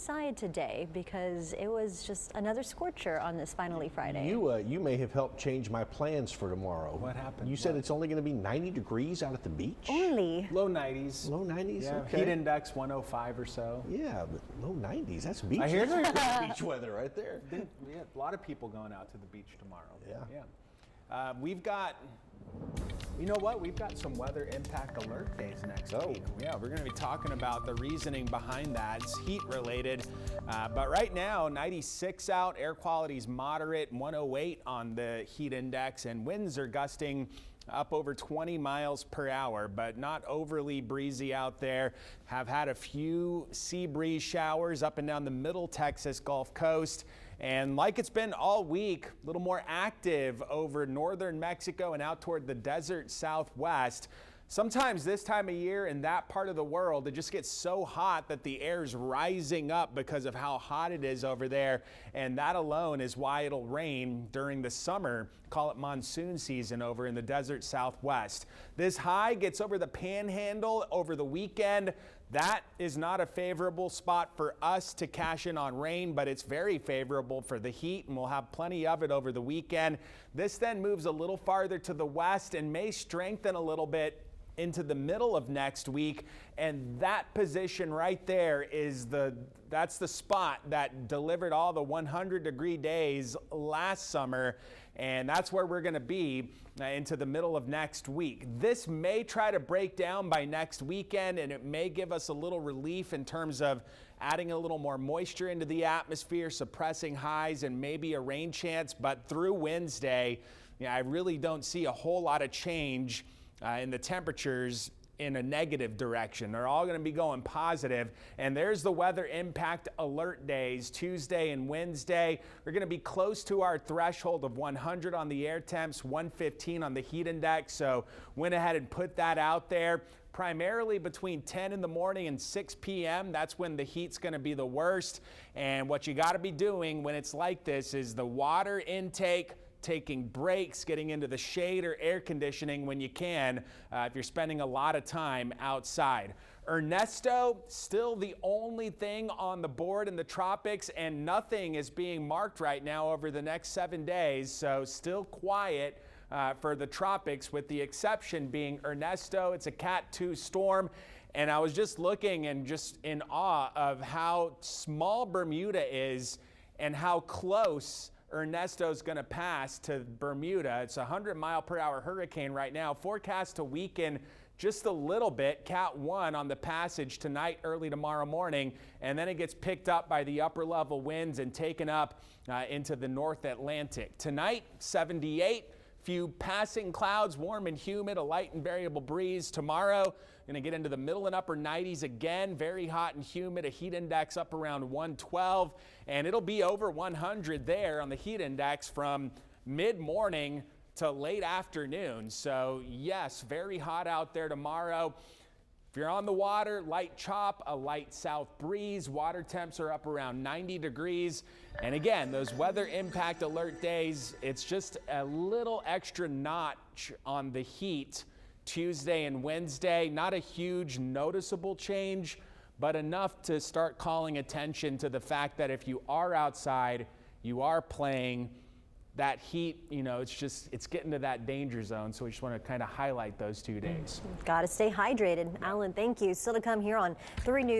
Outside today because it was just another scorcher on this finally Friday. You may have helped change my plans for tomorrow. What happened? You said it's only going to be 90 degrees out at the beach? Only. Low 90s. Low 90s? Yeah, okay. heat index 105 or so. Yeah, but low 90s, that's beach. I hear that's beach weather right there. Yeah, a lot of people going out to the beach tomorrow. Yeah. We've got, you know what? We've got some weather impact alert days next week. Yeah, we're going to be talking about the reasoning behind that. It's heat related. But right now, 96 out, air quality is moderate, 108 on the heat index, and winds are gusting up over 20 miles per hour, but not overly breezy out there. Have had a few sea breeze showers up and down the middle Texas Gulf Coast. And like it's been all week, a little more active over northern Mexico and out toward the desert southwest. Sometimes this time of year in that part of the world, it just gets so hot that the air's rising up because of how hot it is over there. And that alone is why it'll rain during the summer, call it monsoon season over in the desert southwest. This high gets over the panhandle over the weekend. That is not a favorable spot for us to cash in on rain, but it's very favorable for the heat, and we'll have plenty of it over the weekend. This then moves a little farther to the west and may strengthen a little bit into the middle of next week, and that position right there is that's the spot that delivered all the 100-degree days last summer, and that's where we're going to be into the middle of next week. This may try to break down by next weekend, and it may give us a little relief in terms of adding a little more moisture into the atmosphere, suppressing highs, and maybe a rain chance. But through Wednesday, I really don't see a whole lot of change in the temperatures in a negative direction. They're all going to be going positive. And there's the weather impact alert days. Tuesday and Wednesday, we're going to be close to our threshold of 100 on the air temps, 115 on the heat index. So went ahead and put that out there. Primarily between 10 in the morning and 6 p.m. That's when the heat's going to be the worst. And what you got to be doing when it's like this is the water intake, taking breaks, getting into the shade or air conditioning when you can if you're spending a lot of time outside. Ernesto, still the only thing on the board in the tropics, and nothing is being marked right now over the next 7 days, so still quiet for the tropics, with the exception being Ernesto. It's a Cat 2 storm, and I was just looking and just in awe of how small Bermuda is and how close Ernesto's going to pass to Bermuda. It's a 100-mile-per-hour hurricane right now, forecast to weaken just a little bit, Cat 1 on the passage tonight, early tomorrow morning, and then it gets picked up by the upper-level winds and taken up into the North Atlantic. Tonight, 78. Few passing clouds, warm and humid, a light and variable breeze. Tomorrow, going to get into the middle and upper 90s again, very hot and humid, a heat index up around 112, and it'll be over 100 there on the heat index from mid-morning to late afternoon. So yes, very hot out there tomorrow. If you're on the water, light chop, a light south breeze, water temps are up around 90 degrees. And again, those weather impact alert days, it's just a little extra notch on the heat Tuesday and Wednesday. Not a huge noticeable change, but enough to start calling attention to the fact that if you are outside, you are playing, that heat, it's getting to that danger zone. So we just want to kind of highlight those 2 days. Got to stay hydrated. Alan, thank you. Still to come here on 3 News.